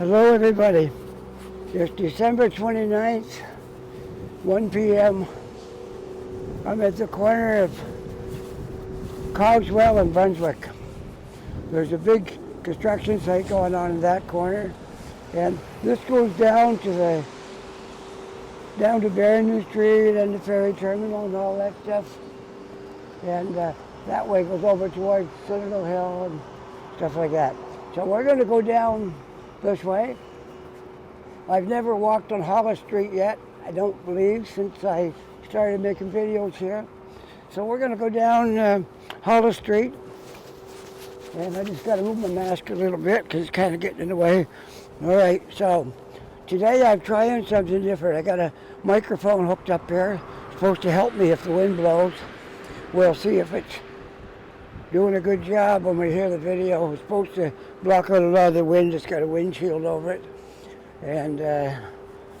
Hello everybody. It's December 29th, 1 p.m. I'm at the corner of Cogswell and Brunswick. There's a big construction site going on in that corner, and this goes down to Barrington Street and the ferry terminal and all that stuff. And that way goes over towards Citadel Hill and stuff like that. So we're going to go down this way. I've never walked on Hollis Street yet, I don't believe, since I started making videos here. So we're going to go down Hollis Street. And I just got to move my mask a little bit because it's kind of getting in the way. All right, so today I'm trying something different. I got a microphone hooked up here. It's supposed to help me if the wind blows. We'll see if it's doing a good job when we hear the video. It's supposed to block out a lot of the wind. It's got a windshield over it. And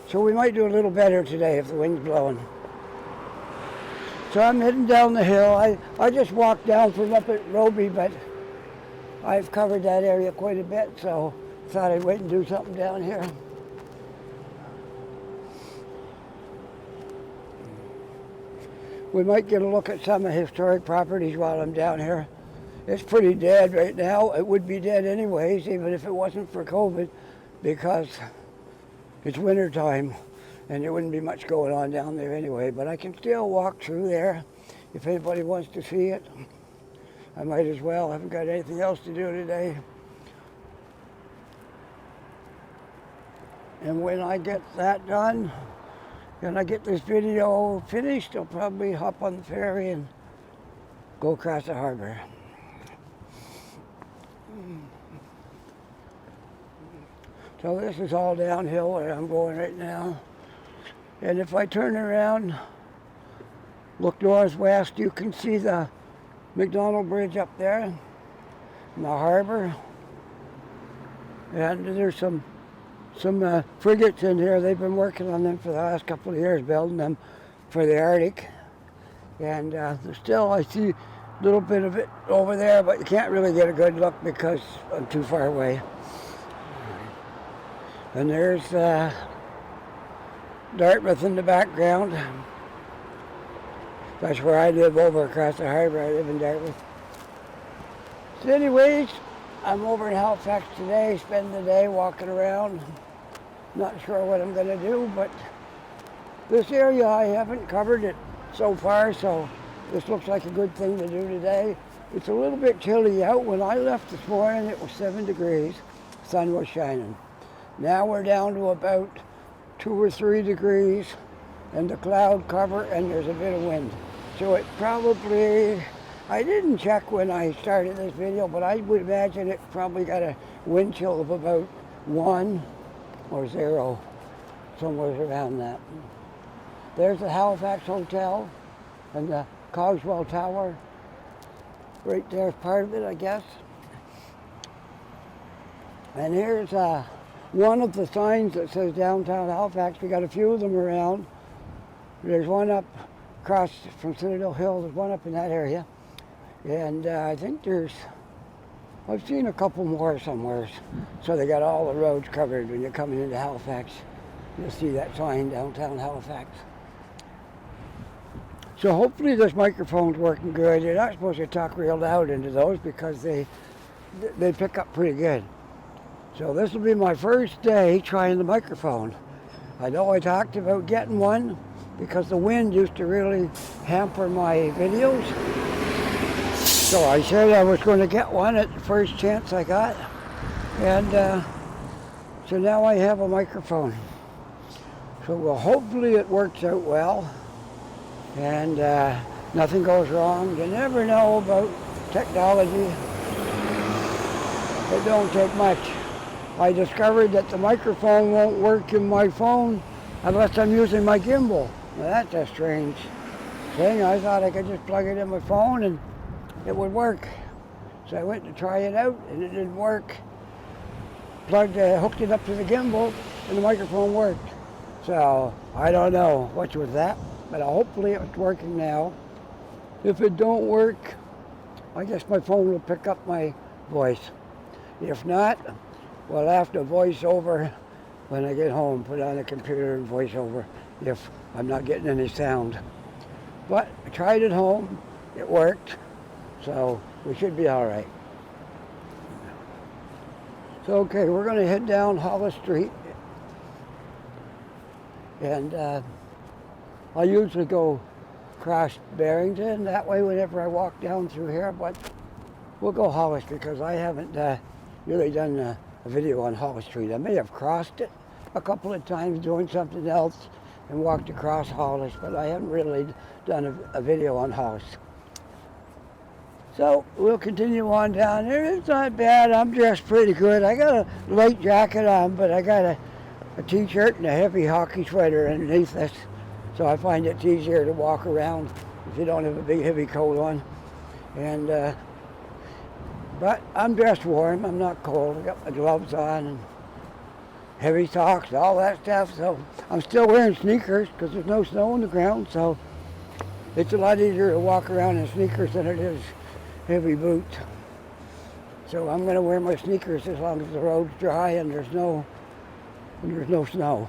so we might do a little better today if the wind's blowing. So I'm heading down the hill. I just walked down from up at Roby, but I've covered that area quite a bit, so I thought I'd wait and do something down here. We might get a look at some of the historic properties while I'm down here. It's pretty dead right now. It would be dead anyways, even if it wasn't for COVID, because it's winter time and there wouldn't be much going on down there anyway. But I can still walk through there if anybody wants to see it. I might as well. I haven't got anything else to do today. And when I get that done, when I get this video finished, I'll probably hop on the ferry and go across the harbor. So this is all downhill where I'm going right now. And if I turn around, look northwest, you can see the McDonald Bridge up there in the harbor. And there's some frigates in here. They've been working on them for the last couple of years, building them for the Arctic. And there's still, I see a little bit of it over there, but you can't really get a good look because I'm too far away. And there's Dartmouth in the background. That's where I live, over across the harbor. I live in Dartmouth. So anyways, I'm over in Halifax today, spending the day walking around. Not sure what I'm going to do, but this area I haven't covered it so far, so this looks like a good thing to do today. It's a little bit chilly out. When I left this morning, it was 7 degrees. The sun was shining. Now we're down to about 2 or 3 degrees and the cloud cover, and there's a bit of wind. So it probably, I didn't check when I started this video, but I would imagine it probably got a wind chill of about 1 or 0, somewhere around that. There's the Halifax Hotel and the Cogswell Tower. Right there's part of it, I guess. And here's one of the signs that says downtown Halifax. We got a few of them around. There's one up across from Citadel Hill. There's one up in that area. And I think I've seen a couple more somewhere. So they got all the roads covered when you're coming into Halifax. You'll see that sign, downtown Halifax. So hopefully this microphone's working good. You're not supposed to talk real loud into those because they pick up pretty good. So this will be my first day trying the microphone. I know I talked about getting one because the wind used to really hamper my videos. So I said I was going to get one at the first chance I got. And so now I have a microphone. So well, hopefully it works out well and nothing goes wrong. You never know about technology. It don't take much. I discovered that the microphone won't work in my phone unless I'm using my gimbal. Now that's a strange thing. I thought I could just plug it in my phone and it would work. So I went to try it out and it didn't work. Hooked it up to the gimbal and the microphone worked. So I don't know what's with that, but hopefully it's working now. If it don't work, I guess my phone will pick up my voice. If not, We'll have to voice over when I get home, put on the computer and voice over if I'm not getting any sound. But I tried at home, it worked, so we should be all right. So okay, we're going to head down Hollis Street, and I usually go across Barrington that way whenever I walk down through here, but we'll go Hollis because I haven't really done a video on Hollis Street. I may have crossed it a couple of times doing something else and walked across Hollis, but I haven't really done a video on Hollis. So we'll continue on down here. It's not bad. I'm dressed pretty good. I got a light jacket on, but I got a t-shirt and a heavy hockey sweater underneath this. So I find it's easier to walk around if you don't have a big heavy coat on. And but I'm dressed warm. I'm not cold. I got my gloves on and heavy socks, all that stuff. So I'm still wearing sneakers because there's no snow on the ground. So it's a lot easier to walk around in sneakers than it is heavy boots. So I'm going to wear my sneakers as long as the road's dry and there's no snow.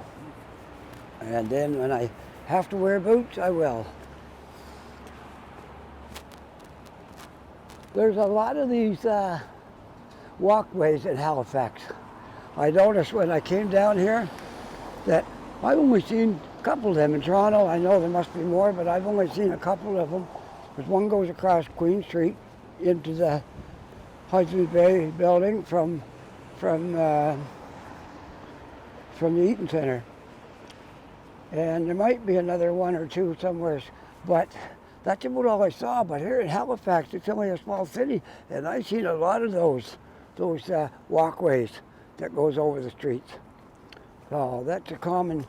And then when I have to wear boots, I will. There's a lot of these walkways in Halifax. I noticed when I came down here that I've only seen a couple of them in Toronto. I know there must be more, but I've only seen a couple of them. There's one goes across Queen Street into the Hudson's Bay building from the Eaton Center. And there might be another one or two somewhere, but that's about all I saw. But here in Halifax, it's only a small city, and I've seen a lot of those walkways that goes over the streets. So that's a common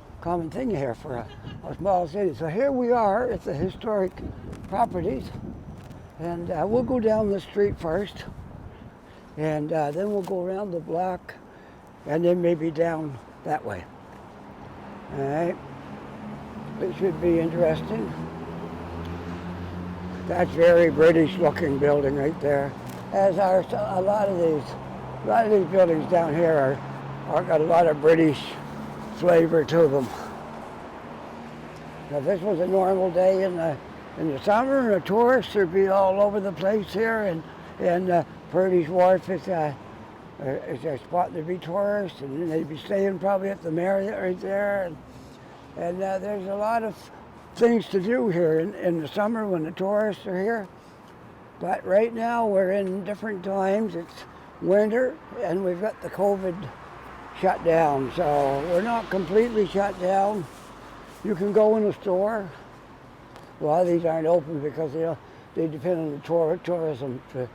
thing here for a small city. So here we are at the historic properties, and we'll go down the street first, and then we'll go around the block, and then maybe down that way. All right. It should be interesting. That's very British looking building right there. As are a lot of these buildings down here are got a lot of British flavor to them. Now, if this was a normal day in the summer, the tourists would be all over the place here, and Purdy's Wharf is a spot there'd be tourists, and they'd be staying probably at the Marriott right there. And there's a lot of things to do here in the summer when the tourists are here. But right now we're in different times. It's winter and we've got the COVID shut down. So we're not completely shut down. You can go in the store. A lot of these aren't open because they depend on the tourism to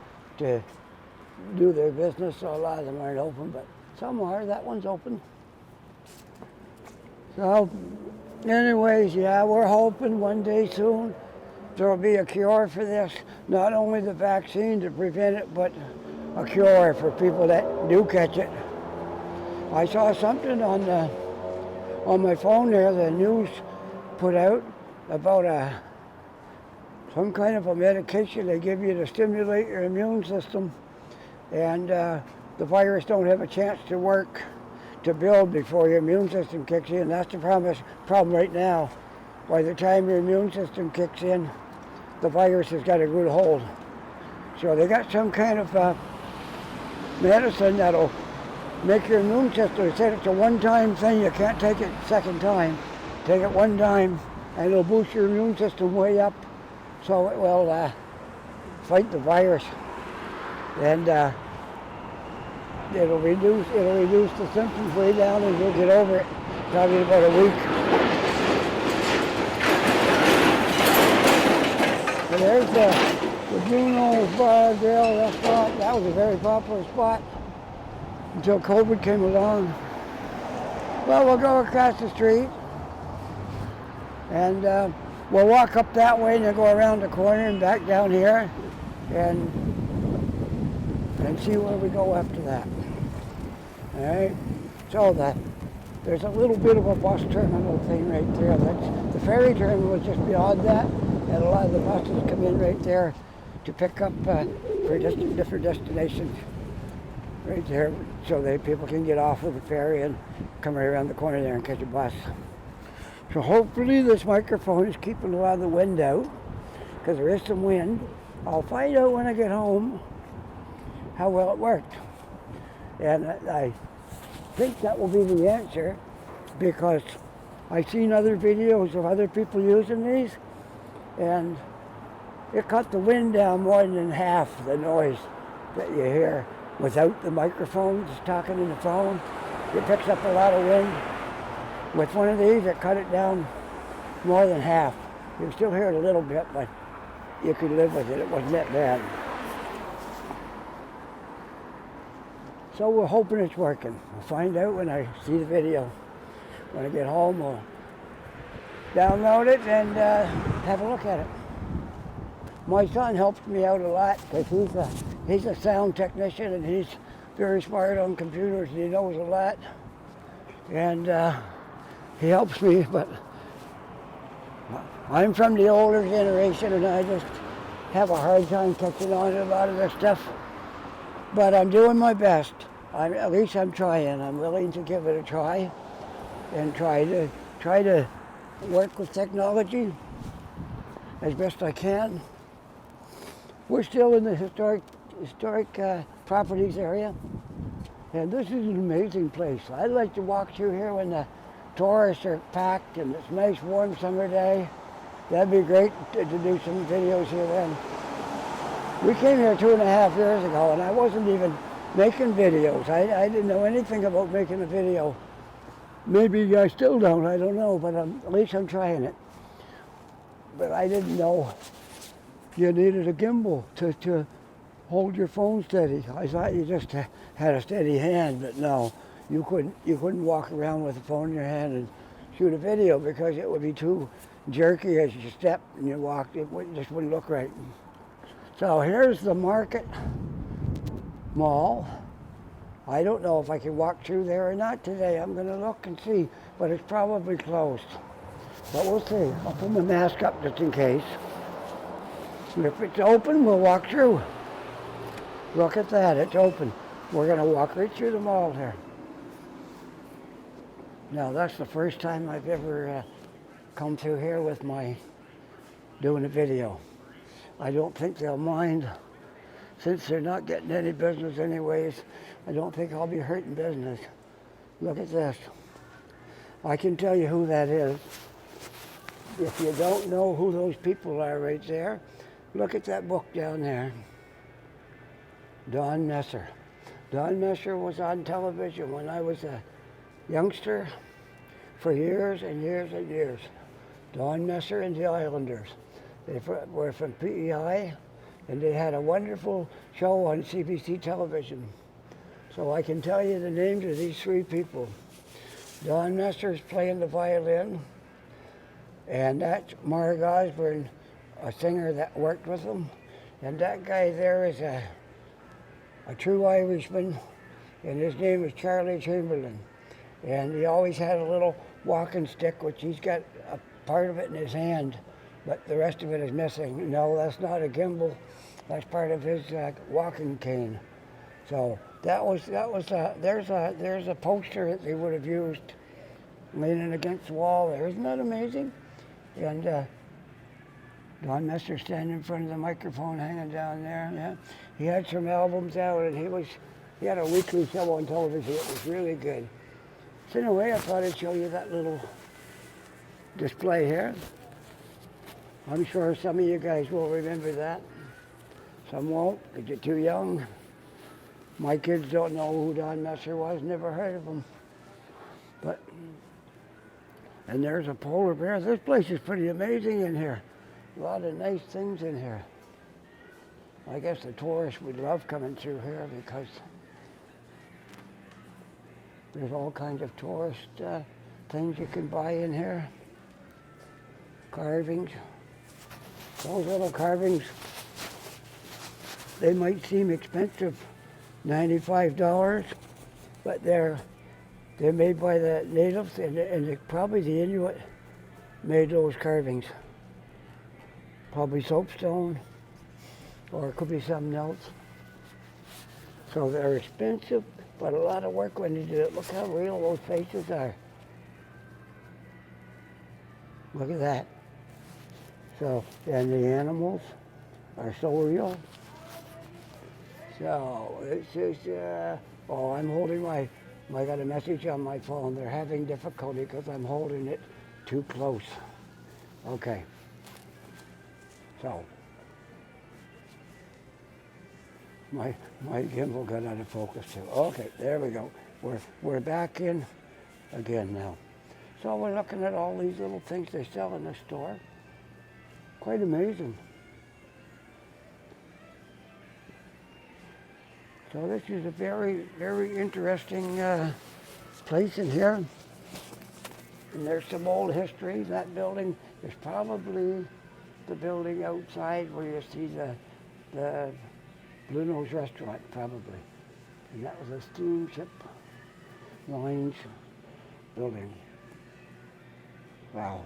do their business. So a lot of them aren't open, but some are. That one's open. So anyways, yeah, we're hoping one day soon there'll be a cure for this. Not only the vaccine to prevent it, but a cure for people that do catch it. I saw something on my phone there, the news put out about some kind of a medication they give you to stimulate your immune system, and the virus don't have a chance to work to build before your immune system kicks in. That's the problem right now. By the time your immune system kicks in, the virus has got a good hold. So they got some kind of medicine that'll make your immune system. They said it's a one-time thing. You can't take it a second time. Take it one time, and it'll boost your immune system way up, so it will fight the virus. And it'll reduce the symptoms way down, and you'll get over it probably in about a week. So there's the Bruno's Bar Grill restaurant. That was a very popular spot until COVID came along. Well, we'll go across the street, and we'll walk up that way and then go around the corner and back down here, and see where we go after that. All right, so there's a little bit of a bus terminal thing right there. The ferry terminal is just beyond that, and a lot of the buses come in right there to pick up for different destinations right there so that people can get off of the ferry and come right around the corner there and catch a bus. So hopefully this microphone is keeping a lot of the wind out, because there is some wind. I'll find out when I get home how well it worked. And I think that will be the answer, because I've seen other videos of other people using these, and it cut the wind down more than half the noise that you hear without the microphone, just talking in the phone. It picks up a lot of wind. With one of these, it cut it down more than half. You can still hear it a little bit, but you could live with it. It wasn't that bad. So we're hoping it's working. We'll find out when I see the video. When I get home, we'll download it and have a look at it. My son helps me out a lot, because he's a sound technician, and he's very smart on computers, and he knows a lot. And he helps me, but I'm from the older generation, and I just have a hard time catching on to a lot of this stuff. But I'm doing my best. At least I'm trying. I'm willing to give it a try and try to work with technology as best I can. We're still in the historic properties area, and this is an amazing place. I like to walk through here when the tourists are packed and it's a nice warm summer day. That'd be great to do some videos here then. We came here 2.5 years ago, and I wasn't even making videos. I didn't know anything about making a video. Maybe I still don't, I don't know, but at least I'm trying it. But I didn't know you needed a gimbal to hold your phone steady. I thought you just had a steady hand, but no, you couldn't walk around with a phone in your hand and shoot a video, because it would be too jerky as you stepped and you walked. Just wouldn't look right. So here's the Market Mall. I don't know if I can walk through there or not today. I'm going to look and see, but it's probably closed. But we'll see. I'll put my mask up just in case. And if it's open, we'll walk through. Look at that, it's open. We're going to walk right through the mall here. Now, that's the first time I've ever come through here with doing a video. I don't think they'll mind, since they're not getting any business anyways. I don't think I'll be hurting business. Look at this. I can tell you who that is. If you don't know who those people are right there, look at that book down there. Don Messer. Don Messer was on television when I was a youngster for years and years and years. Don Messer and the Islanders. They were from PEI, and they had a wonderful show on CBC television. So I can tell you the names of these three people. Don Messer's playing the violin, and that's Mark Osborne, a singer that worked with him. And that guy there is a true Irishman, and his name is Charlie Chamberlain. And he always had a little walking stick, which he's got a part of it in his hand, but the rest of it is missing. No, that's not a gimbal. That's part of his walking cane. So there's a poster that they would have used leaning against the wall there. Isn't that amazing? And Don Messer standing in front of the microphone, hanging down there. Yeah, he had some albums out, and he had a weekly show on television. It was really good. So anyway, I thought I'd show you that little display here. I'm sure some of you guys will remember that. Some won't, because you're too young. My kids don't know who Don Messer was, never heard of him. And there's a polar bear. This place is pretty amazing in here. A lot of nice things in here. I guess the tourists would love coming through here, because there's all kinds of tourist things you can buy in here. Carvings. Those little carvings, they might seem expensive, $95, but they're made by the natives, and probably the Inuit made those carvings. Probably soapstone, or it could be something else. So they're expensive, but a lot of work when you do it. Look how real those faces are. Look at that. So, and the animals are so real. So, it's just, oh, I'm holding I got a message on my phone. They're having difficulty because I'm holding it too close. Okay. So, my gimbal got out of focus too. Okay, there we go. We're back in again now. So we're looking at all these little things they sell in the store. Quite amazing. So this is a very, very interesting place in here. And there's some old history. That building is probably the building outside where you see the Blue Nose restaurant, probably. And that was a steamship lines building. Wow,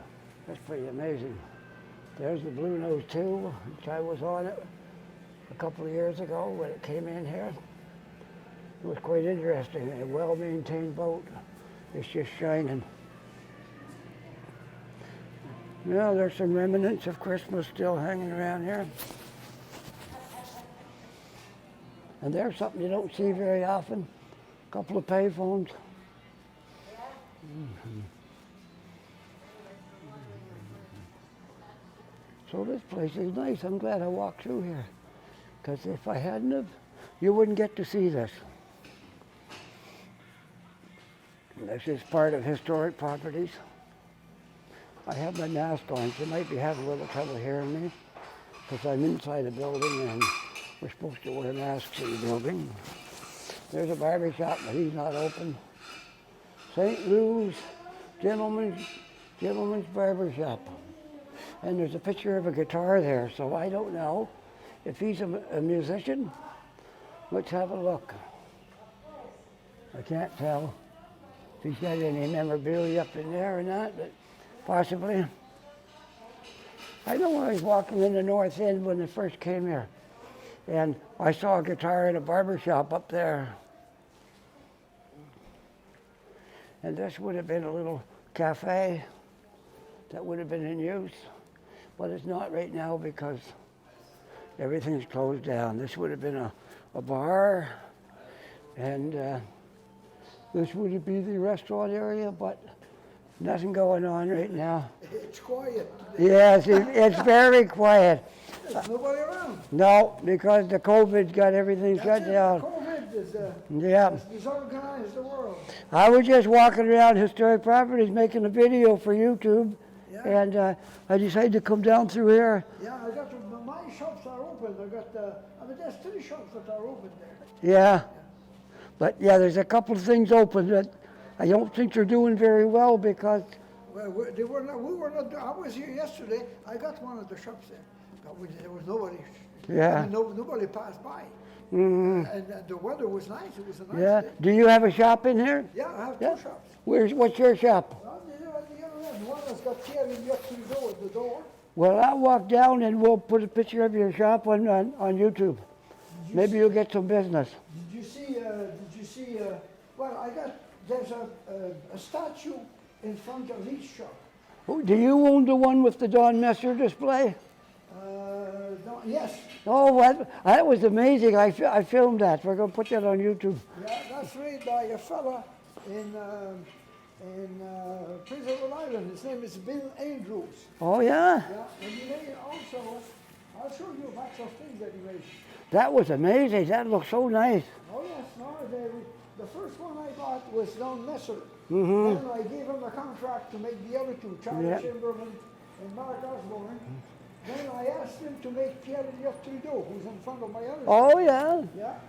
that's pretty amazing. There's the Blue Nose too, which I was on it a couple of years ago when it came in here. It was quite interesting. A well-maintained boat. It's just shining. Now there's some remnants of Christmas still hanging around here. And there's something you don't see very often. A couple of payphones. Mm-hmm. So this place is nice. I'm glad I walked through here. Because if I hadn't have, you wouldn't get to see this. This is part of historic properties. I have my mask on, so you might be having a little trouble hearing me. Because I'm inside a building and we're supposed to wear masks in the building. There's a barber shop, but he's not open. St. Louis Gentleman's Barber Shop. And there's a picture of a guitar there, so I don't know if he's a musician. Let's have a look. I can't tell if he's got any memorabilia up in there or not, but possibly. I know when I was walking in the North End when I first came here, and I saw a guitar in a barber shop up there. And this would have been a little cafe that would have been in use, but it's not right now because everything's closed down. This would have been a bar, and this would be the restaurant area, but nothing going on right now. It's quiet. Yes, it's very quiet. There's nobody around. No, because the COVID got everything shut down. COVID is Yeah. disorganized the world. I was just walking around historic properties making a video for YouTube, Yeah. and I decided to come down through here. Yeah, my shops are open. There's 3 shops that are open there. Yeah. But yeah, there's a couple of things open that I don't think they're doing very well because Well, we were not. I was here yesterday. I got one of the shops there. But there was nobody. Yeah. I mean, nobody passed by. Mhm. And the weather was nice. It was a nice Yeah. day. Do you have a shop in here? Yeah, I have Yeah. 2 shops. What's your shop? One has got carried up to the door. Well, I'll walk down and we'll put a picture of your shop on YouTube. Maybe you'll get some business. Did you see? Well, there's a statue in front of each shop. Oh, do you own the one with the Don Messer display? No, yes. Oh, what? That was amazing. I filmed that. We're going to put that on YouTube. Yeah, that's made by a fella in Prince Edward Island. His name is Bill Andrews. Oh, yeah? Yeah, and he made also, I'll show you lots of things that he made. That was amazing. That looks so nice. Oh yes, no, the first one I bought was Don Messer. Mm-hmm. And I gave him the contract to make the other 2, Charlie Yeah. Chamberlain and Mark Osborne. Then I asked him to make Pierre Elliott Trudeau, who's in front of my other. Oh, yeah? Yeah.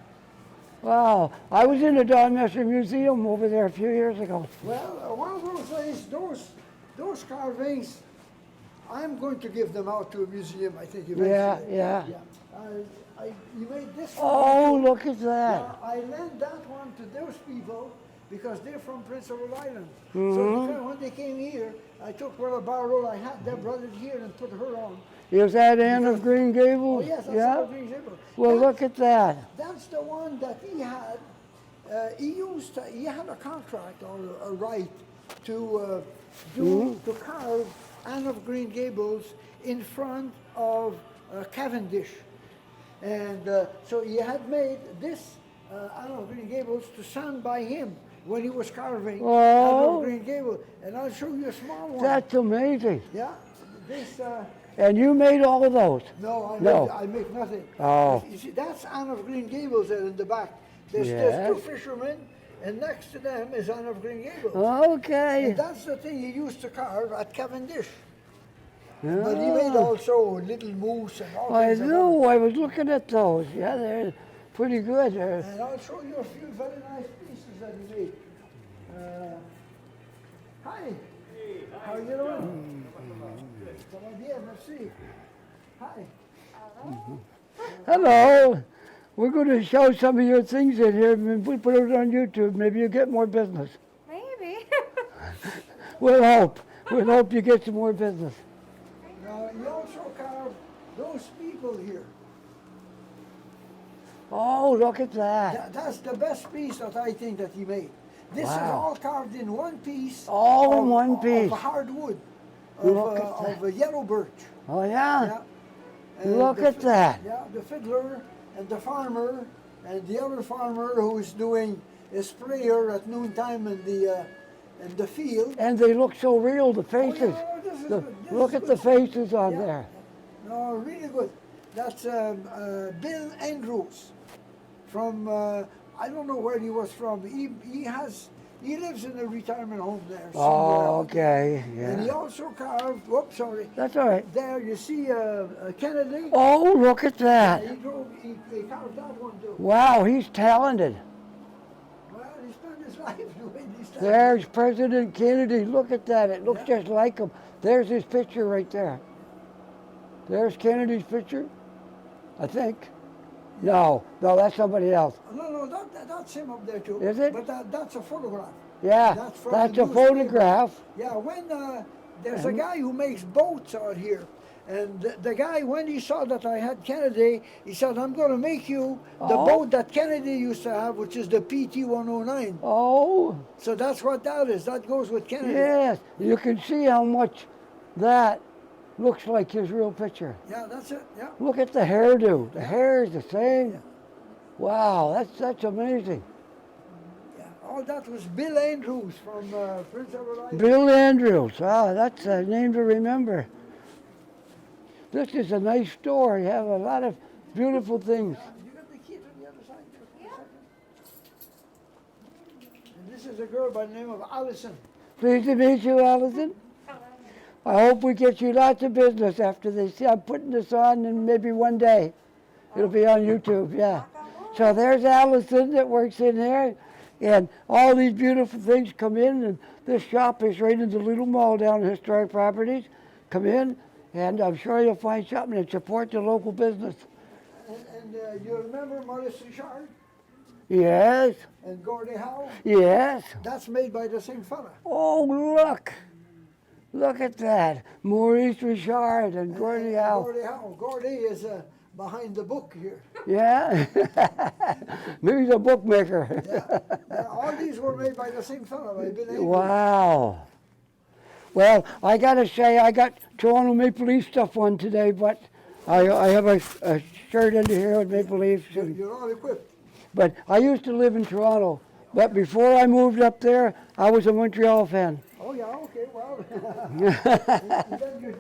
Wow. I was in the Don Messer Museum over there a few years ago. Well, one of those days, those carvings, I'm going to give them out to a museum, I think, eventually. Yeah. You made this Oh, one. look at that. Yeah, I lent that one to those people because they're from Prince Edward Island. Mm-hmm. So when they came here, I took what a barrel I had, they brought it here and put her on. Is that Anne of Green Oh Gables? yes, that's Yeah. Anne of Green Gables. Well, That- look at that. That's the one that he had. He had a contract or a right to to carve Anne of Green Gables in front of Cavendish, and so he had made this Anne of Green Gables to stand by him when he was carving Anne Oh. of Green Gables. And I'll show you a small one. That's amazing. Yeah, this. And you made all of those? No, No. I make nothing. Oh. You see, that's Anne of Green Gables there in the back. There's Yes. two fishermen, and next to them is Anne of Green Gables. Okay. And that's the thing he used to carve at Cavendish. Yeah. But he made also little moose and all I kinds of knew. I was looking at those. Yeah, they're pretty good. other- And I'll show you a few very nice pieces that he made. Hi. Hey, how you doing? Ça va bien, merci. Hi. Hello. We're going to show some of your things in here. And we put it on YouTube. Maybe you get more business. Maybe. We'll hope. We'll hope you get some more business. Now, he also carved those people here. Oh, look at that. That's the best piece that I think that he made. This is Wow. all carved in one piece. All in one piece. Of hardwood, Look at of a yellow birch. Oh, yeah. Yeah. And Look the at that. Yeah, the fiddler and the farmer and the other farmer who is doing a sprayer at noontime in the field. And they look so real, the faces. Oh, yeah, this is The- good. This look is at good. the faces on Yeah. there. No, really good. That's Bill Andrews from I don't know where he was from. He lives in a retirement home there somewhere. Oh, okay. And he Yeah. also carved. Whoops, sorry. That's all right. There you see Kennedy. Oh, look at that. He carved that one too. Wow, he's talented. Well, he spent his life doing these things. There's President Kennedy. Look at that. It looks just like him. There's his picture right there. There's Kennedy's picture, I think. No, that's somebody else. No, that's him up there too. Is it? But that's a photograph. Yeah, That's from that's the a newspaper. photograph. Yeah, when there's a guy who makes boats out here, and the guy, when he saw that I had Kennedy, he said, "I'm going to make you the Oh. boat that Kennedy used to have, which is the PT-109." Oh, So that's what that is. That goes with Kennedy. yes. You can see how much that looks like his real picture. Yeah, that's it. Yeah. Look at the hairdo. The hair is the same. Wow, that's amazing. Yeah. All that was Bill Andrews from Prince Edward Island. Bill Andrews. Wow, that's a name to remember. This is a nice store. You have a lot of beautiful things. You got the key to the other side there for a second? And this is a girl by the name of Allison. Pleased to meet you, Allison. I hope we get you lots of business after they see I'm putting this on, and maybe one day it'll be on YouTube. Yeah. So there's Allison that works in there, and all these beautiful things come in. And this shop is right in the little mall down at Historic Properties. Come in, and I'm sure you'll find something and support the local business. And you remember Maurice Richard Yes. and Gordie Howe? Yes. That's made by the same fella. Oh, look. Look at that. Maurice Richard and Gordie Howe. Gordie Howe. Gordie is behind the book here. Yeah. Maybe he's a bookmaker. Yeah, all these were made by the same fella, by Bill Andrews. Wow. Well, I gotta say, I got Toronto Maple Leaf stuff on today, but I have a shirt under here with Maple Leafs. You're all equipped. But I used to live in Toronto. But before I moved up there, I was a Montreal fan. Oh yeah, okay, well. Then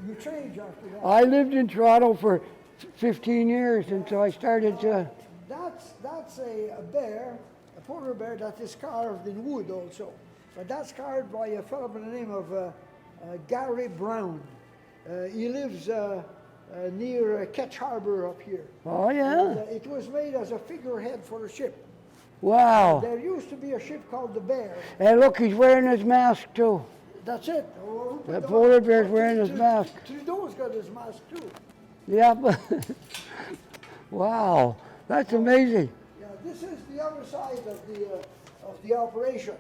you change after that. I lived in Toronto for 15 years until I started to. That's a bear, a polar bear that is carved in wood also. But that's carved by a fellow by the name of Gary Brown. He lives near Ketch Harbor up here. Oh, yeah. And, it was made as a figurehead for a ship. Wow. There used to be a ship called the Bear. And look, he's wearing his mask too. That's it. Oh, The polar bear's wearing his mask. Trudeau's got his mask too. Yep. Wow, that's amazing. Yeah, this is the other side of the operation.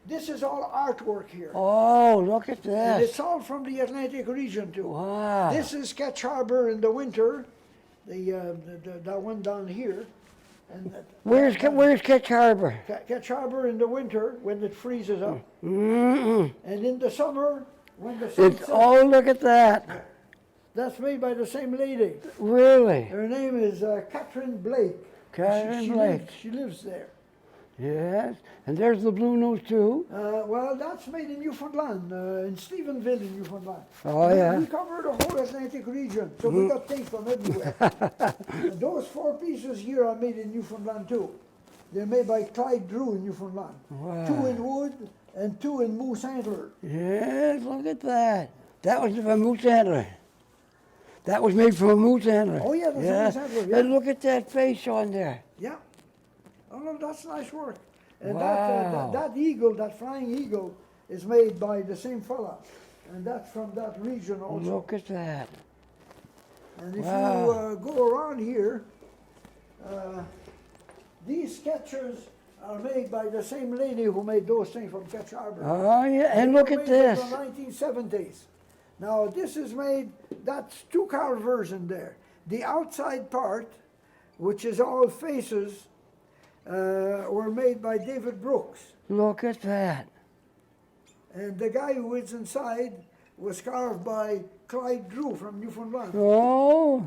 This is all artwork here. Oh, look at And this. it's all from the Atlantic region too. Wow. This is Ketch Harbor in the winter, that one down here. And Where's Ketch Harbor? Ketch Harbor in the winter when it freezes up. Mm-mm. And in the summer when the sun It's, sets. oh, look at that. That's made by the same lady. Really? Her name is Catherine Blake. Catherine She Blake. she lives there. Yes. And there's the blue nose too. Well, that's made in Newfoundland, in Stephenville in Newfoundland. Oh, we, yeah. We cover the whole Atlantic region, so we got things from everywhere. And those 4 pieces here are made in Newfoundland too. They're made by Clyde Drew in Newfoundland. Wow. 2 in wood and 2 in moose antler. Yes, look at that. That was from a moose antler. That was made from a moose antler. Oh, yeah, that's a moose antler, yeah. And look at that face on there. Yeah. Oh, no, that's nice work. And Wow. that eagle, that flying eagle, is made by the same fella. And that's from that region also. Look at that. And if Wow. you go around here, these sketches are made by the same lady who made those things from Ketch Harbor. Oh, yeah. And They look were at made in this. the 1970s. Now this is made, that's 2 car version there. The outside part, which is all faces, were made by David Brooks. Look at that. And the guy who is inside was carved by Clyde Drew from Newfoundland. Oh.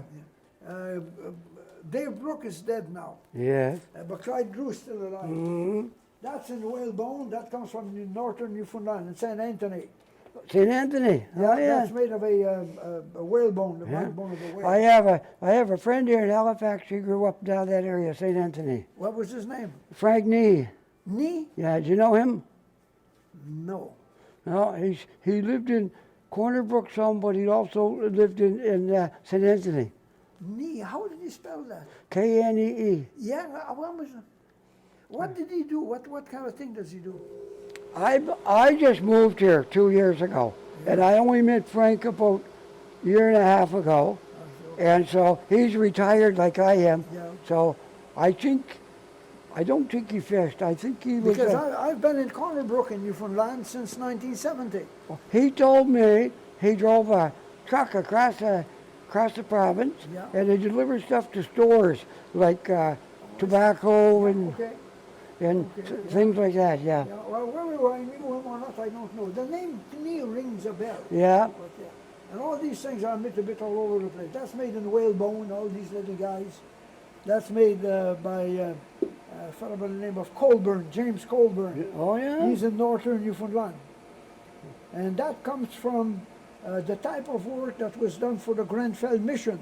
Dave Brooks is dead now, Yes. but Clyde Drew is still alive. Mm-hmm. That's in whalebone, that comes from northern Newfoundland, in St. Anthony. St. Anthony. Oh, yeah. That's made of a whalebone, the Yeah. backbone of a whale. I have a friend here in Halifax. He grew up down that area, St. Anthony. What was his name? Frank Nee. Nee? Yeah, do you know him? No. No, he lived in Corner Brook some, but he also lived in St. Anthony. Nee, how did he spell that? Knee. Yeah, what did he do? What kind of thing does he do? I just moved here 2 years ago, and I only met Frank about a year and a half ago, and so he's retired like I am. Yeah. So I don't think he fished. I think he was. Because I've been in Corner Brook in Newfoundland since 1970. He told me he drove a truck across the province, Yeah. and they delivered stuff to stores like tobacco and Okay. things like that. Yeah. Yeah, well, whether I knew him or not, I don't know. The name Nee rings a bell. Yeah. But, and all these things are made a bit all over the place. That's made in whalebone, all these little guys. That's made by a fellow by the name of Colburn, James Colburn. Oh yeah. He's in northern Newfoundland. And that comes from the type of work that was done for the Grenfell mission.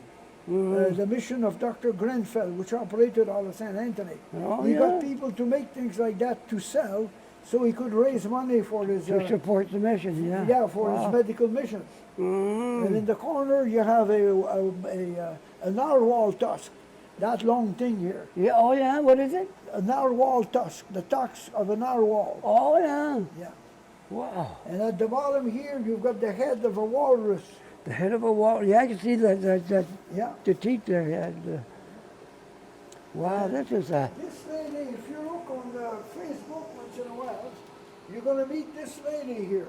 The mission of Dr. Grenfell, which operated out of St. Anthony. Oh, He yeah. got people to make things like that to sell so he could raise money for his To support the mission. Yeah. yeah, for Wow. his medical mission. Mm. And in the corner you have a narwhal tusk, that long thing here. Yeah. Oh yeah. What is it? A narwhal tusk, the tusk of a narwhal. Oh yeah. Yeah. Wow. And at the bottom here you've got the head of a walrus. The head of a wall. Yeah, I can see that Yeah. the teeth there. Yeah. Wow. This is a. This lady, if you look on Facebook once in a while, you're going to meet this lady here.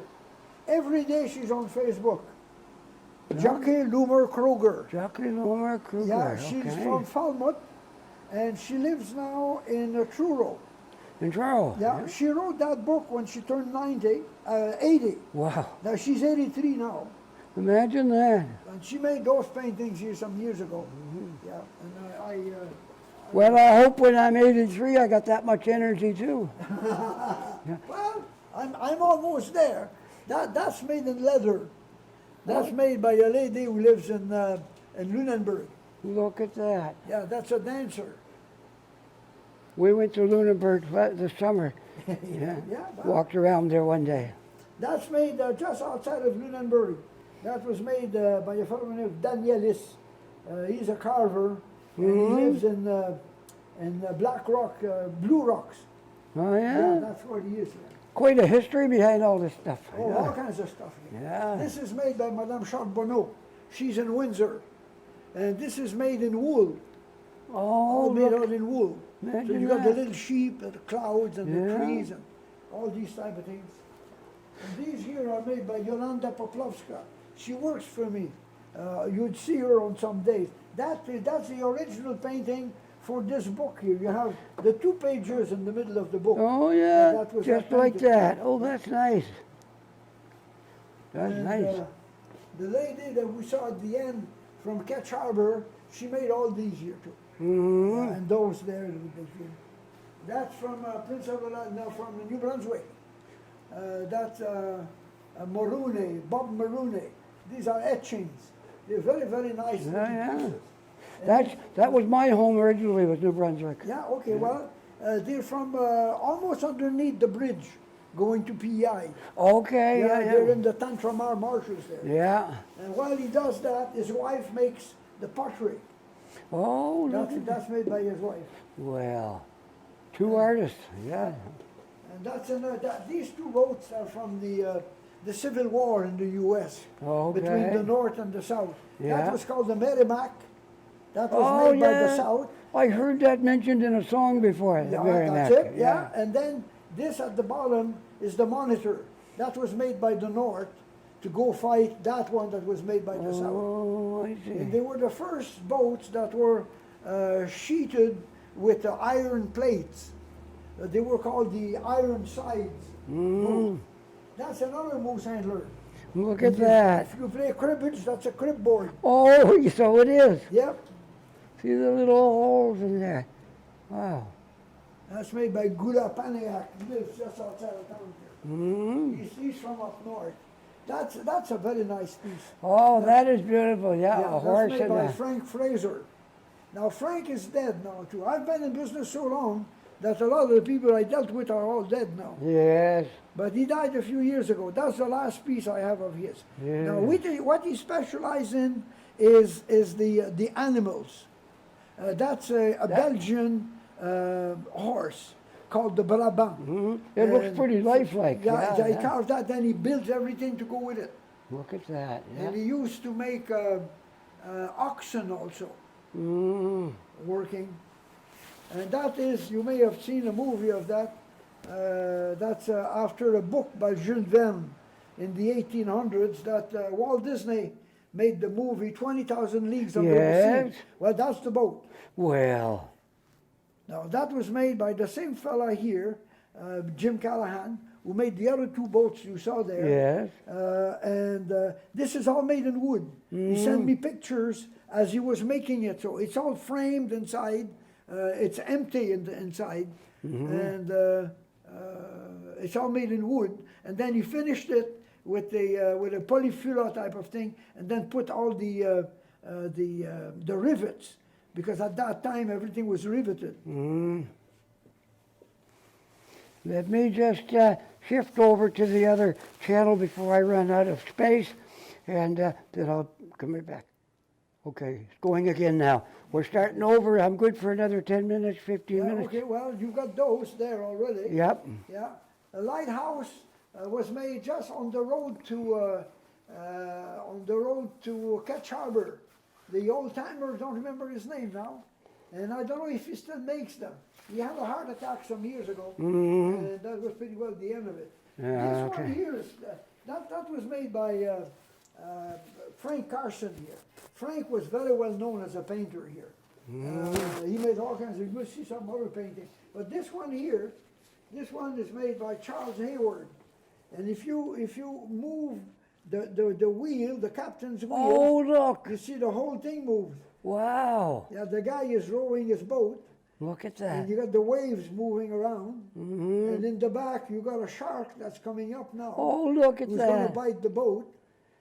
Every day she's on Facebook. Jackie Loomer Kruger. Jackie Lomer Kruger. Yeah, she's okay. from Falmouth, and she lives now in Truro. In Truro. Yeah, she wrote that book when she turned 80. Wow. Now she's 83 now, Imagine that. and she made those paintings here some years ago. Yeah, and Well, I hope when I'm 83, I got that much energy too. well, I'm almost there. That's made in leather. That's made by a lady who lives in Lunenburg. Look at that. Yeah, that's a dancer. We went to Lunenburg this summer. Yeah. Yeah, well, Walked around there one day. that's made just outside of Lunenburg. That was made by a fellow named Danielis. He's a carver, and he lives in Black Rock, Blue Rocks. Oh Yeah, yeah. that's where he is. Yeah. Quite a history behind all this stuff. Oh, Yeah. all kinds of stuff. Yeah. This is made by Madame Charbonneau. She's in Windsor. And this is made in wool. Oh, All made look. out in wool. So Imagine you got the that. little sheep and the clouds and the Yeah. trees. And all these type of things. And these here are made by Yolanda Paklovska. She works for me. You'd see her on some days. That's the original painting for this book here. You have the 2 pages in the middle of the book. Oh, yeah, That was just that like painting. that. Oh, that's nice. That's And, nice. the lady that we saw at the end from Ketch Harbor, she made all these here too. Mm-hmm. And those there. That's from Prince of no, from New Brunswick. That's Marooney, Bob Marooney. These are etchings. They're very, very nice. Yeah, pieces. yeah. That was my home originally, was New Brunswick. Yeah, okay, well, they're from almost underneath the bridge going to PEI. Okay, Yeah, yeah, they're yeah. in the Tantramar marshes there. Yeah. And while he does that, his wife makes the pottery. Oh, look at that. That's made by his wife. Well, 2 artists, yeah. And that's these 2 boats are from the Civil War in the U.S. Okay. between the North and the South. Yeah. That was called the Merrimack. That was Oh, made by the yeah. South. I heard that mentioned in a song before. the Yeah, Merrimack. that's it. Yeah. And then this at the bottom is the Monitor. That was made by the North to go fight that one that was made by the South. Oh, I And see. they were the first boats that were sheeted with the iron plates. They were called the iron sides. boat. That's another moose handler. Look at that. If you play cribbage, that's a crib board. Oh, so it is. Yep. See the little holes in there. Wow. That's made by Gula Paniak. He lives just outside of town here. Mm. He's from up north. That's a very nice piece. Oh, that is beautiful. Yeah, a That's horse made and by a... Frank Fraser. Now Frank is dead now too. I've been in business so long that a lot of the people I dealt with are all dead now. Yes. But he died a few years ago. That's the last piece I have of his. Yeah. Now what he specialized in is the animals. That's a Belgian horse called the Brabant. It looks And pretty lifelike. Yeah, Yeah, he yeah. carved that, then he built everything to go with it. Look at that. Yeah. And he used to make oxen also working. And that is, you may have seen a movie of that. That's after a book by Jules Verne in the 1800s that Walt Disney made the movie 20,000 Leagues Under the Yes. Sea. Well, that's the boat. Well, Now, that was made by the same fella here, Jim Callahan, who made the other 2 boats you saw there. yes. And this is all made in wood. He sent me pictures as he was making it. So it's all framed inside. It's empty inside. And it's all made in wood. And then he finished it with a polyfila type of thing, and then put all the rivets, because at that time everything was riveted. Let me just shift over to the other channel before I run out of space, and then I'll come right back. Okay, it's going again now. We're starting over. I'm good for another 10 minutes, 15 Yeah, minutes. okay, well, you got those there already. Yep. Yeah, a lighthouse was made just on the road to Ketch Harbor. The old timer, don't remember his name now, and I don't know if he still makes them. He had a heart attack some years ago, and that was pretty well the end of it. Yeah, This okay. one here is that was made by Frank Carson here. Frank was very well known as a painter here. He made all kinds of. You'll see some other painting, but this one here, this one is made by Charles Hayward, and if you move the wheel, the captain's wheel, Oh, look. you see the whole thing moves. Wow. Yeah, the guy is rowing his boat, Look at and that. you got the waves moving around, and in the back you got a shark that's coming up now. Oh, look at who's going to that. bite the boat.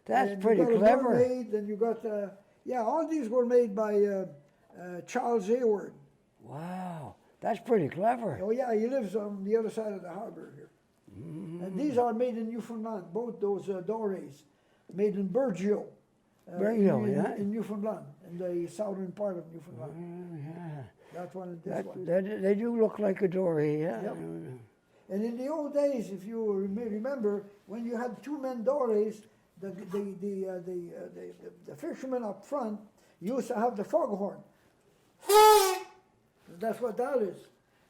That's And pretty you got clever. A mermaid, and you got yeah, all these were made by Charles Hayward. Wow. That's pretty clever. Oh yeah, he lives on the other side of the harbor here. And these are made in Newfoundland, both those dories, made in Burgeo. Burgeo, yeah. In Newfoundland, in the southern part of Newfoundland. Yeah. That one and this one. They do look like a dory, yeah. Yep. And in the old days, if you may remember, when you had 2 men dories, the fisherman up front used to have the foghorn. That's what that is.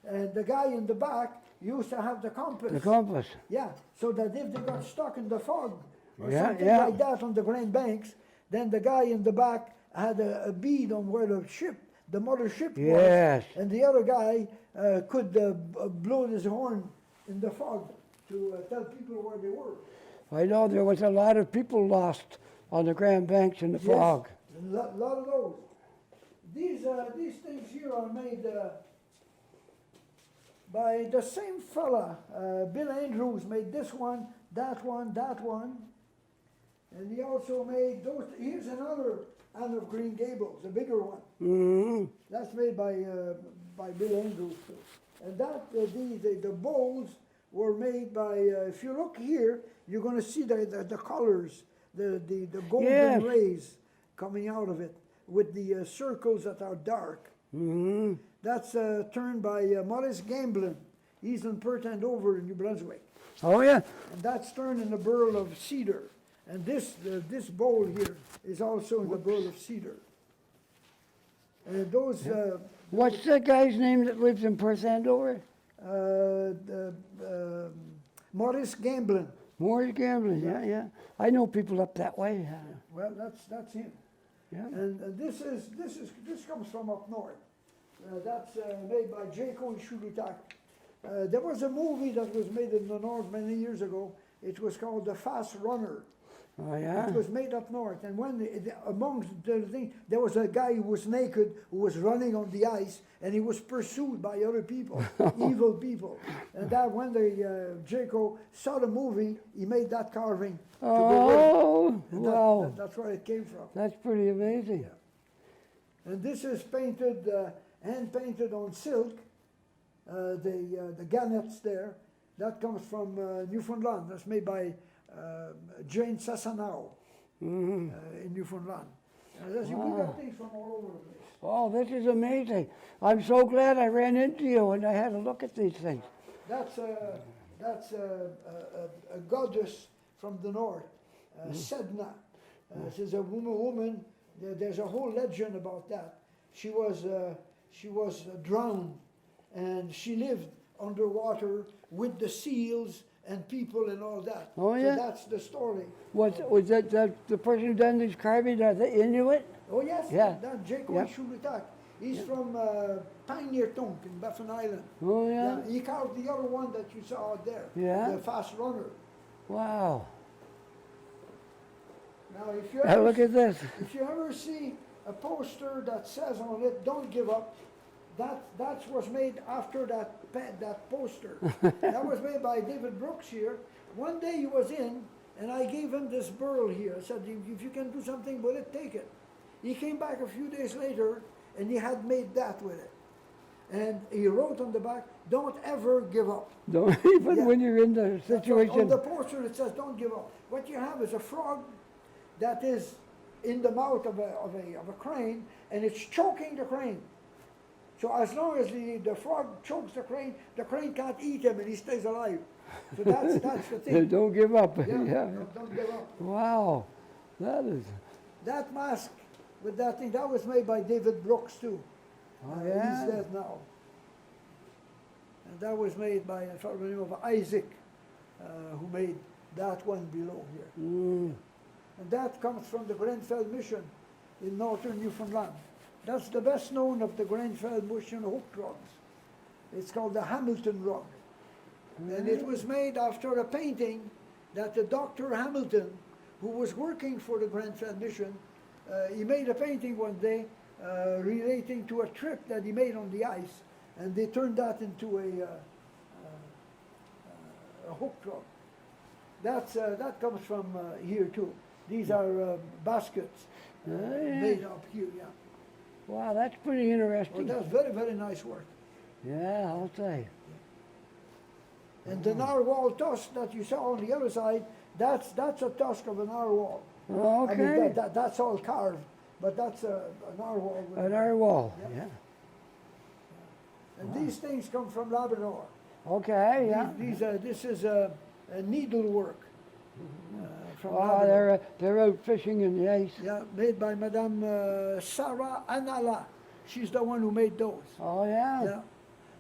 And the guy in the back used to have the compass. The compass. Yeah, so that if they got stuck in the fog or Yeah, something yeah. like that on the Grand Banks, then the guy in the back had a bead on where the ship, the mother ship Yes. was, and the other guy could blow his horn in the fog to tell people where they were. I know there was a lot of people lost on the Grand Banks in the fog. Yes, a lot of those. These things here are made by the same fella. Bill Andrews made this one, that one, that one. And he also made those. Here's another Anne of Green Gables, a bigger one. Mm-hmm. That's made by Bill Andrews too. And that the bowls were made by. If you look here, you're going to see the colors, the golden Yes. rays coming out of it with the circles that are dark. Mm-hmm. That's turned by Maurice Gamblin. He's in Perth and Over in New Brunswick. Oh, yeah. And that's turned in the burl of cedar. And this bowl here is also in the burl of cedar. Those, What's the guy's name that lives in Perth Andover? Maurice Gamblin. Morris Gambling, yeah. I know people up that way. Well, that's him. Yeah. And this comes from up north. That's made by Jaco and Shulitak. There was a movie that was made in the north many years ago. It was called The Fast Runner. Oh, yeah. It was made up north, and when amongst the thing, there was a guy who was naked, who was running on the ice, and he was pursued by other people, evil people. And that when Jaco saw the movie, he made that carving. To go with it. Oh, And wow. that's where it came from. That's pretty amazing. Yeah. And this is painted, hand painted on silk. The gannets there, that comes from Newfoundland. That's made by Jane Sassanau in Newfoundland. We got things from all over the place. Oh, this is amazing. I'm so glad I ran into you and I had a look at these things. That's a goddess from the north, Sedna. She's a woman. There's a whole legend about that. She was drowned, and she lived underwater with the seals and people and all that. Oh, yeah? So that's the story. Was that the person who done these carvings, are they Inuit? Oh yes, Yeah. that Jacob Yeah. Shulitak. He's from Pioneer Tonk in Baffin Island. Oh, yeah. He carved the other one that you saw out there. Yeah. The Fast Runner. Wow. Now, if you Now look at this. if you ever see a poster that says on it, "Don't give up," that was made after that poster. That was made by David Brooks here. One day he was in, and I gave him this burl here. I said, "If you can do something with it, take it." He came back a few days later, and he had made that with it. And he wrote on the back, "Don't ever give up." Don't even Yeah. when you're in the That's on situation. the poster it says, "Don't give up." What you have is a frog that is in the mouth of a crane, and it's choking the crane. So as long as the frog chokes the crane can't eat him, and he stays alive. So that's the thing. Don't give up. Yeah, Yeah. don't give up. Wow. That is. That mask with that thing, that was made by David Brooks too. Oh, yeah? He's dead now. And that was made by a fellow by the name of Isaac, who made that one below here. And that comes from the Grenfell Mission in northern Newfoundland. That's the best known of the Grenfell Mission hook rugs. It's called the Hamilton rug. And it was made after a painting that the Dr. Hamilton, who was working for the Grenfell Mission, he made a painting one day relating to a trip that he made on the ice, and they turned that into a hook rug. That comes from here too. These are baskets made up here, yeah. Wow, that's pretty Well, interesting. that's very, very nice work. Yeah, I'll say. And the narwhal tusk that you saw on the other side, that's a tusk of a narwhal. Okay. I mean, that's all carved, but that's a narwhal. An narwhal. Yeah. Yeah. And these things come from Labrador. Okay. Yeah. This is a needlework from Oh, Labrador. they're out fishing in the ice. Yeah, made by Madame Sarah Anala. She's the one who made those. Oh yeah. Yeah.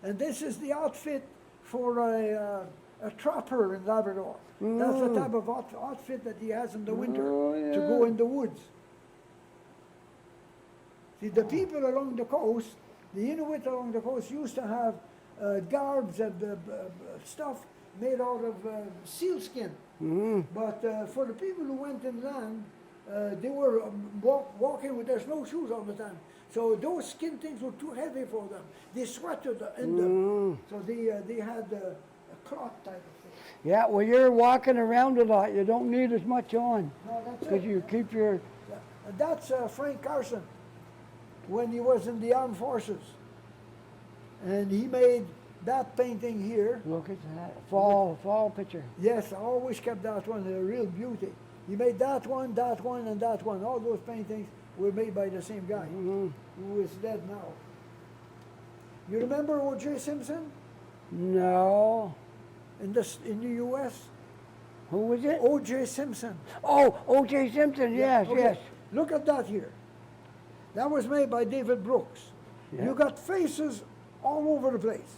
And this is the outfit for a trapper in Labrador. That's the type of outfit that he has in the winter to go in the woods. See, the people along the coast, the Inuit along the coast used to have garbs and stuff made out of sealskin. But for the people who went inland, they were walking with their snowshoes all the time. So those skin things were too heavy for them. They sweated in them. So they had a cloth type of thing. Yeah, well, you're walking around a lot. You don't need as much on. No, that's Because it. you keep your... Yeah. And that's Frank Carson when he was in the armed forces. And he made that painting here. Look at that. Fall picture. Yes, I always kept that one a real beauty. He made that one, and that one. All those paintings were made by the same guy who is dead now. You remember O.J. Simpson No. in the U.S.? Who was it? O.J. Simpson. Oh, O.J. Simpson, yes, Okay. yes. Look at that here. That was made by David Brooks. Yeah. You got faces all over the place,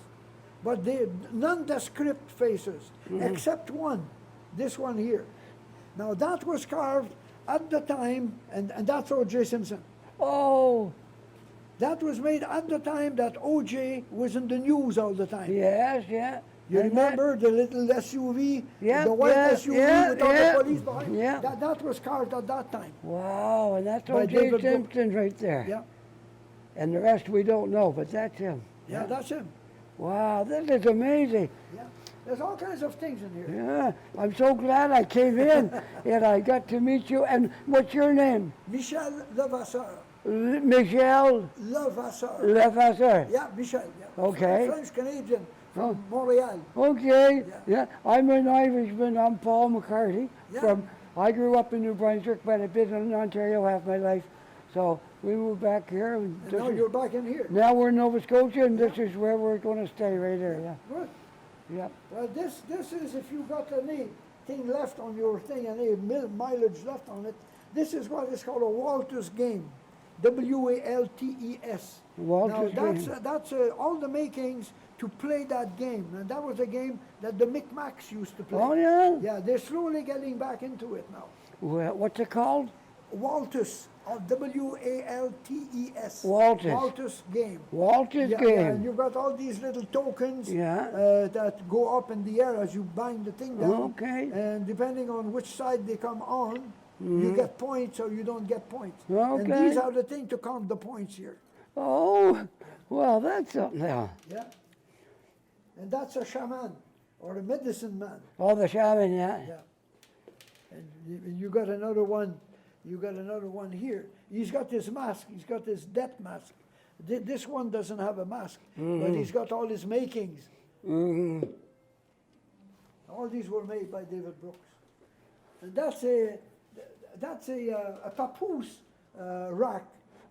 but they nondescript faces, except one, this one here. Now that was carved at the time, and that's O.J. Simpson. Oh, That was made at the time that O.J. was in the news all the time. yes, yeah. You And remember the little SUV, Yeah, the white yeah, SUV yeah, with all yeah, the police behind? yeah. That was carved at that time. Wow, and that's By O.J. David Simpson right there. Yeah, And the rest we don't know, but that's him. yeah, that's him. Wow, this is amazing. Yeah, there's all kinds of things in here. Yeah, I'm so glad I came in and I got to meet you. And what's your name? Michel Levasseur. Michel Levasseur. Levasseur. Yeah, Michel. Yeah. Okay. French Canadian from Montreal. Okay, Yeah. yeah. I'm an Irishman. I'm Paul McCarty. Yeah. I grew up in New Brunswick, but I've been in Ontario half my life. So we moved back here. And And now you're back in here. now we're in Nova Scotia, and this is where we're going to stay right here. Yeah. Good. Yeah. Well, this is if you got any thing left on your thing, any mileage left on it. This is what is called a Walters game, W-A-L-T-E-S. Walters now game. that's all the makings to play that game, and that was a game that the Micmacs used to play. Oh yeah. Yeah, they're slowly getting back into it now. Well, what's it called? Walters, W-A-L-T-E-S. Walters. Walters game. Walters Yeah, game. yeah, and you've got all these little tokens Yeah. that go up in the air as you bang the thing down. Okay. And depending on which side they come on, you get points or you don't get points. And Okay. these are the thing to count the points here. Oh, well, that's something now. Yeah. And that's a shaman or a medicine man. Oh, the shaman, yeah. Yeah. And you got another one. You got another one here. He's got this mask. He's got this death mask. This one doesn't have a mask, but he's got all his makings. All these were made by David Brooks. And that's a papoose rack,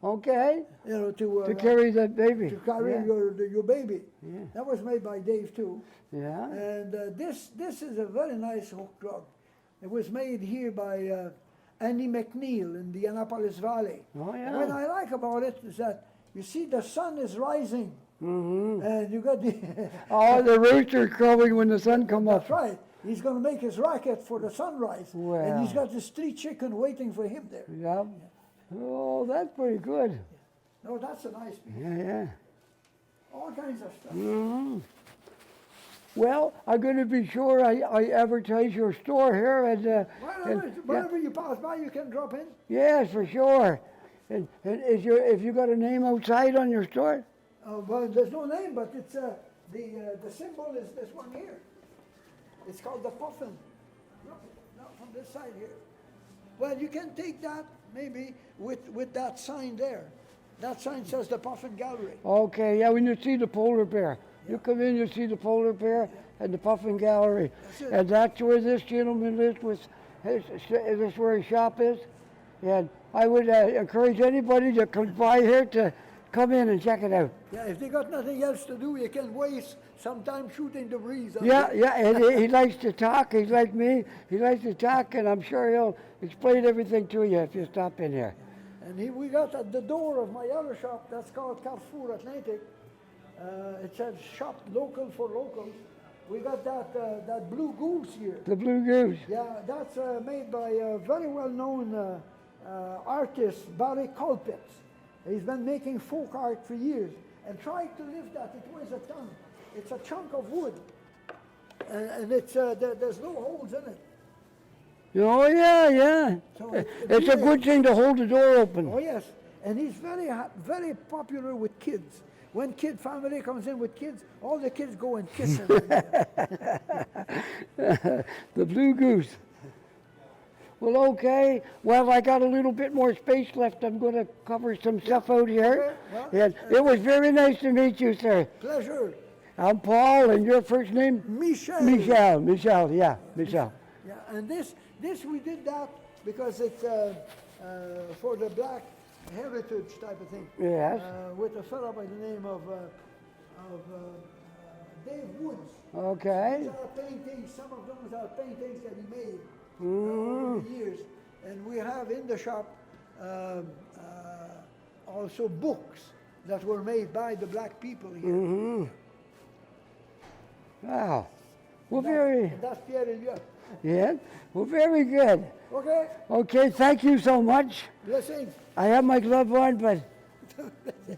Okay. you know, To carry the baby. to carry Yeah. your baby. Yeah. That was made by Dave too. Yeah. And this is a very nice hook rug. It was made here by Annie McNeil in the Annapolis Valley. Oh, yeah. What I like about it is that you see the sun is rising, and you got the. Oh, the roots are crowing when the sun comes That's up. right. He's going to make his racket for the sunrise, and he's Wow. got this 3 chicken waiting for him there. Yeah. Oh, that's pretty good. No, that's a nice piece. Yeah, yeah. All kinds of stuff. Well, I'm going to be sure I advertise your store here. And, Whenever you pass by, you can drop in. yes, for sure. And if you got a name outside on your store? Well, there's no name, but it's the symbol is this one here. It's called the puffin. Look, from this side here. Well, you can take that maybe with that sign there. That sign says the Puffin Gallery. Okay, yeah, when you see the polar bear. You come in, you see the polar bear and the Puffin Gallery. That's it. And that's where this gentleman lives with, is this where his shop is? And I would encourage anybody that comes by here to come in and check it out. Yeah, if they got nothing else to do, you can waste some time shooting the breeze. Yeah, yeah, and he likes to talk. He's like me. He likes to talk, and I'm sure he'll explain everything to you if you stop in here. And we got at the door of my other shop, that's called Carrefour Atlantic. It says shop local for locals. we got that blue goose here. The Blue Goose. Yeah, that's made by a very well-known artist, Barry Colpitts. He's been making folk art for years and tried to lift that. It weighs a ton. It's a chunk of wood, and it's there's no holes in it. Oh yeah, yeah. So It's a good thing to hold the door open. Oh yes, and he's very popular with kids. When family comes in with kids, all the kids go and kiss him. The Blue Goose. Well, okay. Well, I got a little bit more space left. I'm going to cover some stuff out here. Well, And it was very nice to meet you, sir. Pleasure. I'm Paul, and your first name? Michel. Michel, yeah, Michel. Yeah, and this we did that because it's for the black heritage type of thing. Yes. With a fellow by the name of Dave Woods. Okay. These are paintings. Some of them are paintings that he made over the years, and we have in the shop also books that were made by the black people here. Wow. Well, And that's Pierre Elliott. yeah. Well, very good. Okay. Okay, thank you so much. Blessings. I have my glove on, but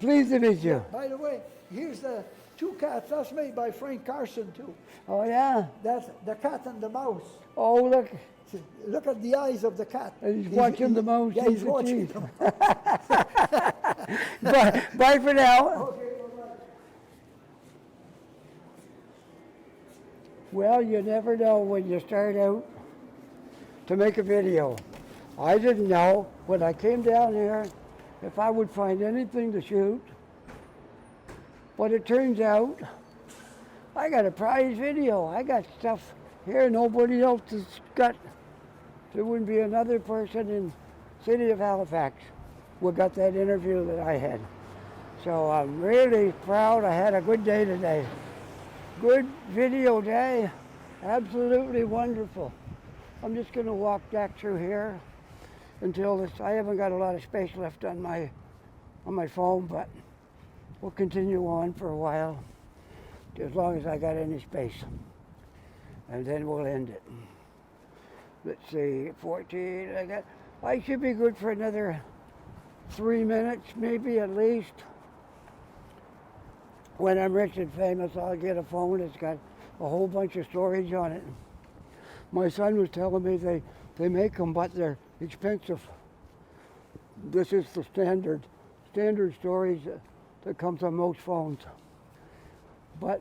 pleased to meet you. By the way, here's the two cats. That's made by Frank Carson too. Oh, yeah? That's the cat and the mouse. Oh, look. Look at the eyes of the cat. And he's watching the mouse. Yeah, he's watching the them. Bye for now. Okay, bye-bye. Well, you never know when you start out to make a video. I didn't know when I came down here if I would find anything to shoot. But it turns out I got a prize video. I got stuff here nobody else has got. There wouldn't be another person in city of Halifax who got that interview that I had. So I'm really proud. I had a good day today. Good video day. Absolutely wonderful. I'm just going to walk back through here until this. I haven't got a lot of space left on my phone, but we'll continue on for a while, as long as I got any space. And then we'll end it. Let's see, 14, I should be good for another 3 minutes, maybe at least. When I'm rich and famous, I'll get a phone that's got a whole bunch of storage on it. My son was telling me they make them, but they're expensive. This is the standard storage that comes on most phones. But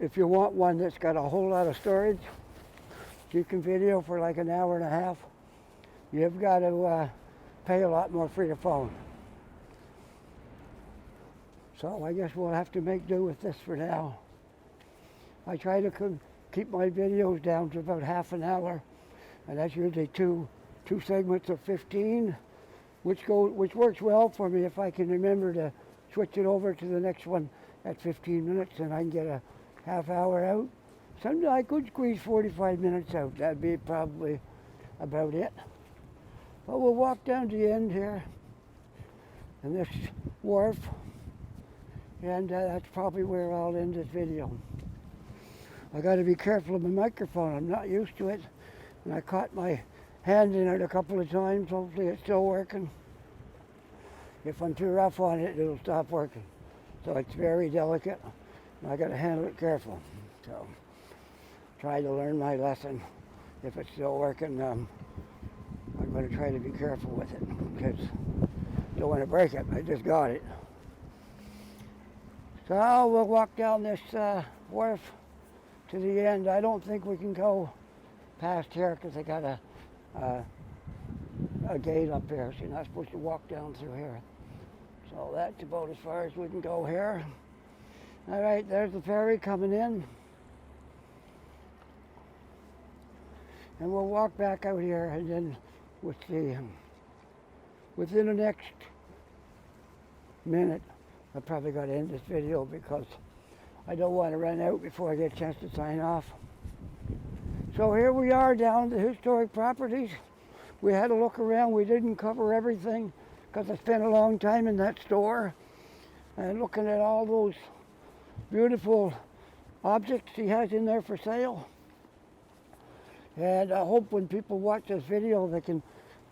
if you want one that's got a whole lot of storage, you can video for like an hour and a half. You've got to pay a lot more for your phone. So I guess we'll have to make do with this for now. I try to keep my videos down to about half an hour, and that's usually two segments of 15, which works well for me if I can remember to switch it over to the next one at 15 minutes, and I can get a half hour out. Sometimes I could squeeze 45 minutes out. That'd be probably about it. But we'll walk down to the end here, and this wharf, and that's probably where I'll end this video. I got to be careful of my microphone. I'm not used to it, and I caught my hand in it a couple of times. Hopefully it's still working. If I'm too rough on it, it'll stop working. So it's very delicate, and I got to handle it careful. So try to learn my lesson. If it's still working, I'm going to try to be careful with it, because I don't want to break it. I just got it. So we'll walk down this wharf to the end. I don't think we can go past here because they got a gate up there, so you're not supposed to walk down through here. So that's about as far as we can go here. All right, there's the ferry coming in. And we'll walk back out here, and then we'll see. Within the next minute, I probably got to end this video because I don't want to run out before I get a chance to sign off. So here we are down the historic properties. We had a look around. We didn't cover everything because I spent a long time in that store and looking at all those beautiful objects he has in there for sale. And I hope when people watch this video they can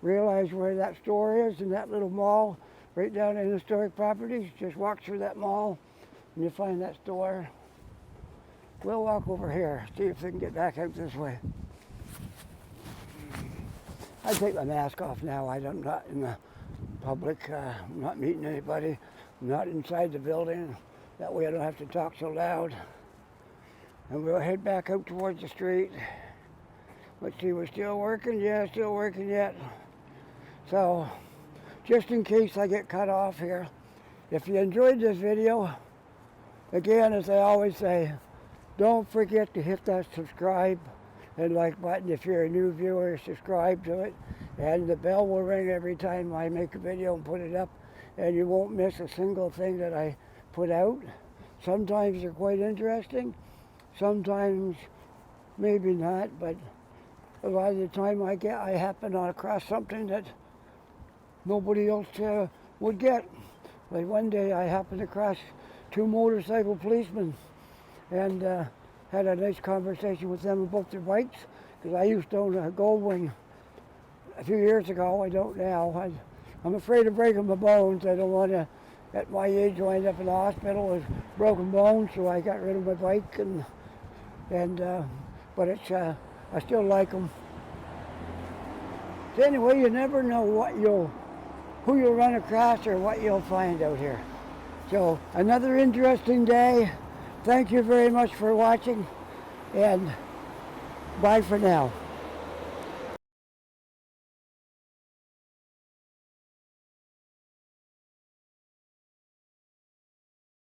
realize where that store is in that little mall right down in historic properties. Just walk through that mall and you'll find that store. We'll walk over here, see if we can get back out this way. I take my mask off now. I'm not in the public. I'm not meeting anybody. I'm not inside the building. That way I don't have to talk so loud. And we'll head back out towards the street. Let's see, we're still working? Yeah, still working yet. So, just in case I get cut off here, if you enjoyed this video, again, as I always say, don't forget to hit that subscribe and like button. If you're a new viewer, subscribe to it. And the bell will ring every time I make a video and put it up. And you won't miss a single thing that I put out. Sometimes they're quite interesting. Sometimes maybe not, but a lot of the time I happen across something that nobody else would get. Like one day I happened across 2 motorcycle policemen and had a nice conversation with them about their bikes, because I used to own a Goldwing a few years ago. I don't now. I'm afraid of breaking my bones. I don't want to, at my age, wind up in the hospital with broken bones, so I got rid of my bike, but it's I still like them. So anyway, you never know who you'll run across or what you'll find out here. So another interesting day. Thank you very much for watching, and bye for now.